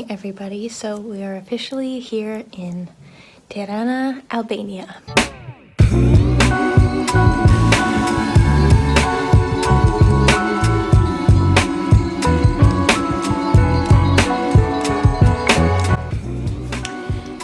morning, everybody. So we are officially here in Tirana, Albania.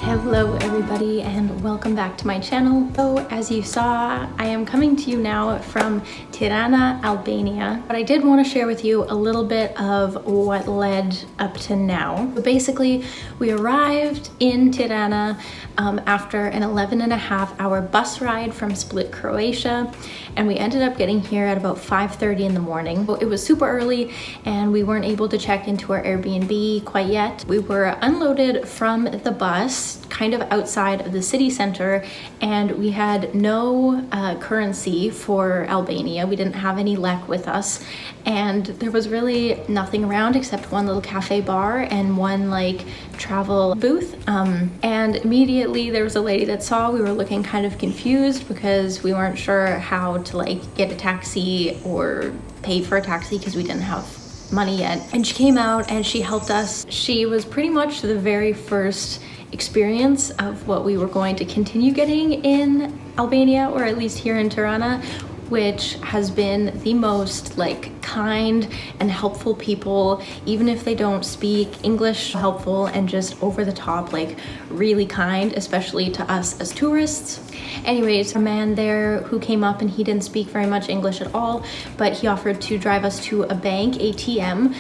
Hello everybody and welcome back to my channel. So as you saw, I am coming to you now from Tirana, Albania, but I did want to share with you a little bit of what led up to now. So basically, we arrived in Tirana after an 11.5-hour bus ride from Split, Croatia, and we ended up getting here at about 5:30 in the morning. It was super early and we weren't able to check into our Airbnb quite yet. We were unloaded from the bus kind of outside of the city center, and we had no currency for Albania. We didn't have any lek with us, and there was really nothing around except one little cafe bar and one like travel booth. And immediately there was a lady that saw we were looking kind of confused because we weren't sure how to like get a taxi or pay for a taxi because we didn't have money yet. And she came out and she helped us. She was pretty much the very first experience of what we were going to continue getting in Albania, or at least here in Tirana, which has been the most like kind and helpful people, even if they don't speak English, helpful and just over the top, like really kind, especially to us as tourists. Anyways, a man there who came up and he didn't speak very much English at all, but he offered to drive us to a bank ATM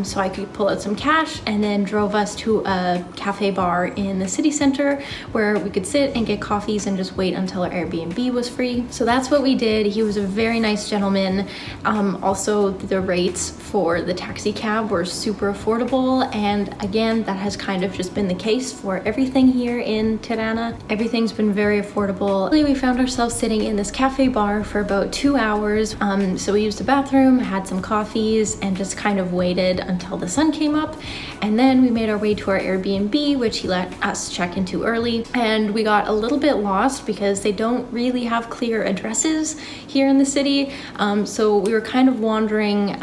so I could pull out some cash, and then drove us to a cafe bar in the city center where we could sit and get coffees and just wait until our Airbnb was free. So that's what we did. He was a very nice gentleman. Also, the rates for the taxi cab were super affordable, and again, that has kind of just been the case for everything here in Tirana. Everything's been very affordable. We found ourselves sitting in this cafe bar for about 2 hours. So we used the bathroom, had some coffees, and just kind of waited until the sun came up. And then we made our way to our Airbnb, which he let us check into early. And we got a little bit lost because they don't really have clear addresses here in the city. So we were kind of wandering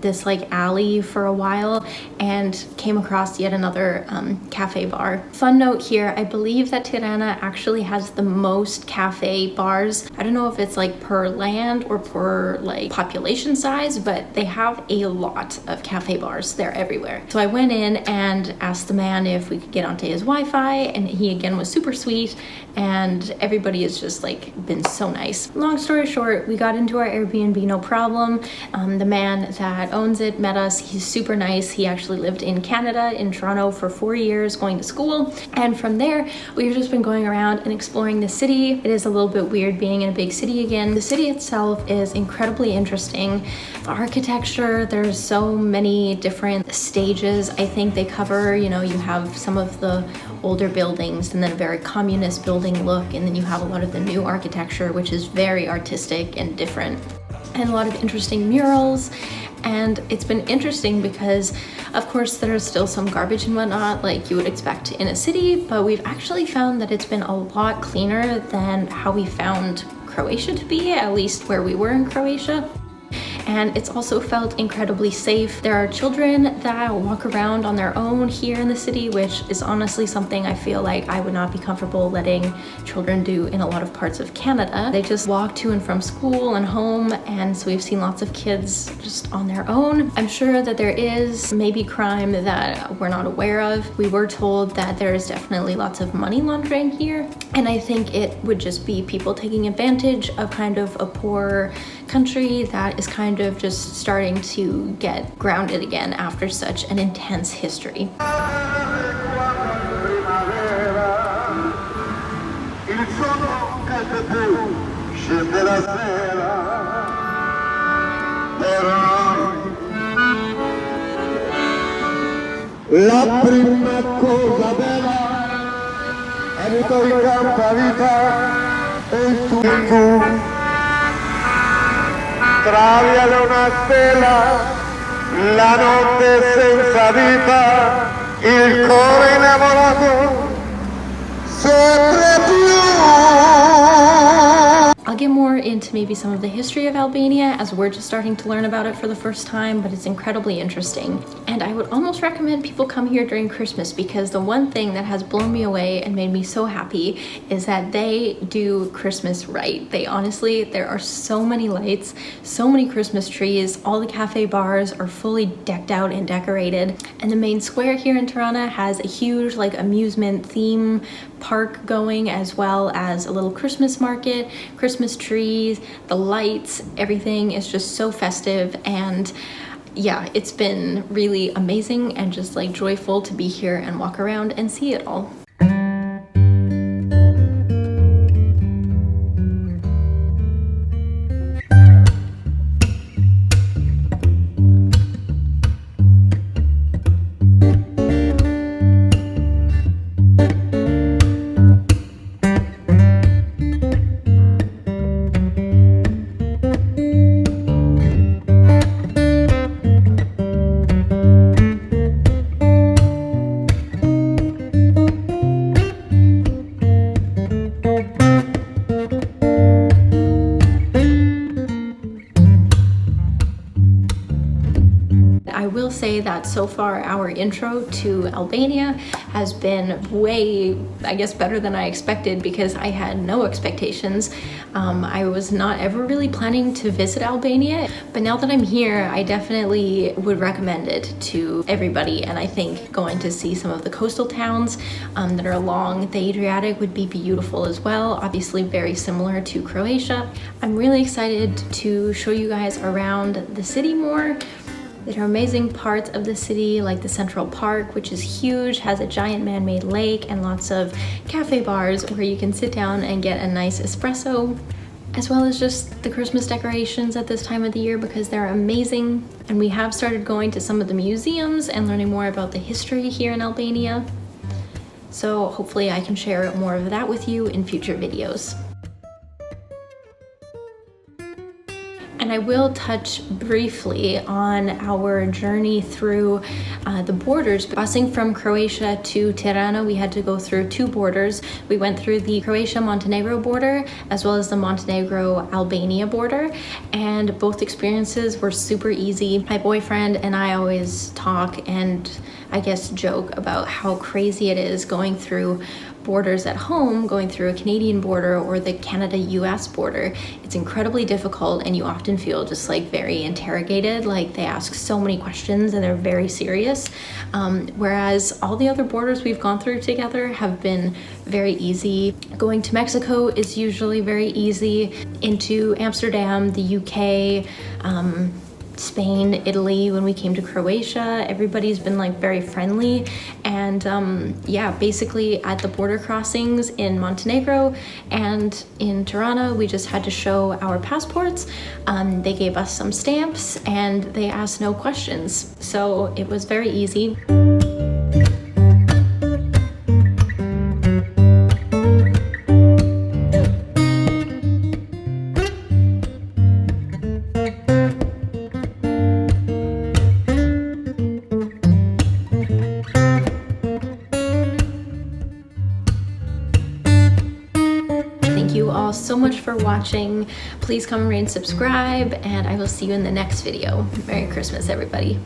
this like alley for a while and came across yet another cafe bar. Fun note here, I believe that Tirana actually has the most cafe bars. I don't know if it's like per land or per like population size, but they have a lot of cafe bars. They're everywhere. So I went in and asked the man if we could get onto his Wi-Fi, and he again was super sweet, and everybody has just like been so nice. Long story short, we got into our Airbnb no problem. The man that owns it met us. He's super nice. He actually lived in Canada, in Toronto, for 4 years going to school, and from there we've just been going around and exploring the city. It is a little bit weird being in a big city again. The city itself is incredibly interesting. The architecture, there's so many different stages I think they cover. You know, you have some of the older buildings and then a very communist building look, and then you have a lot of the new architecture, which is very artistic and different, and a lot of interesting murals. And it's been interesting because of course there's still some garbage and whatnot like you would expect in a city, but we've actually found that it's been a lot cleaner than how we found Croatia to be, at least where we were in Croatia. And it's also felt incredibly safe. There are children that walk around on their own here in the city, which is honestly something I feel like I would not be comfortable letting children do in a lot of parts of Canada. They just walk to and from school and home, and so we've seen lots of kids just on their own. I'm sure that there is maybe crime that we're not aware of. We were told that there is definitely lots of money laundering here, and I think it would just be people taking advantage of kind of a poor country that is kind of just starting to get grounded again after such an intense history. La prima cosa bella è tanta vita e tu travia da una stella la notte senza vita, il cuore innamorato sempre più. I'll get more into maybe some of the history of Albania, as we're just starting to learn about it for the first time, but it's incredibly interesting. And I would almost recommend people come here during Christmas, because the one thing that has blown me away and made me so happy is that they do Christmas right. They honestly, there are so many lights, so many Christmas trees, all the cafe bars are fully decked out and decorated. And the main square here in Tirana has a huge like amusement theme park going, as well as a little Christmas market, Christmas trees, the lights, everything is just so festive. And yeah, it's been really amazing and just like joyful to be here and walk around and see it all. I will say that so far our intro to Albania has been way, I guess, better than I expected, because I had no expectations. I was not ever really planning to visit Albania, but now that I'm here, I definitely would recommend it to everybody. And I think going to see some of the coastal towns that are along the Adriatic would be beautiful as well. Obviously very similar to Croatia. I'm really excited to show you guys around the city more. There are amazing parts of the city, like the Central Park, which is huge, has a giant man-made lake and lots of cafe bars where you can sit down and get a nice espresso, as well as just the Christmas decorations at this time of the year, because they're amazing. And we have started going to some of the museums and learning more about the history here in Albania. So hopefully I can share more of that with you in future videos. And I will touch briefly on our journey through the borders. Busing from Croatia to Tirana, we had to go through two borders. We went through the Croatia-Montenegro border, as well as the Montenegro-Albania border, and both experiences were super easy. My boyfriend and I always talk and I guess joke about how crazy it is going through borders at home, going through a Canadian border or the Canada-US border. It's incredibly difficult, and you often feel just like very interrogated, like they ask so many questions and they're very serious. Whereas all the other borders we've gone through together have been very easy. Going to Mexico is usually very easy. Into Amsterdam, the UK, Spain, Italy, when we came to Croatia, everybody's been like very friendly. And yeah, basically at the border crossings in Montenegro and in Tirana, we just had to show our passports. They gave us some stamps and they asked no questions. So it was very easy. Thank you all so much for watching. Please come and subscribe, and I will see you in the next video. Merry Christmas, everybody.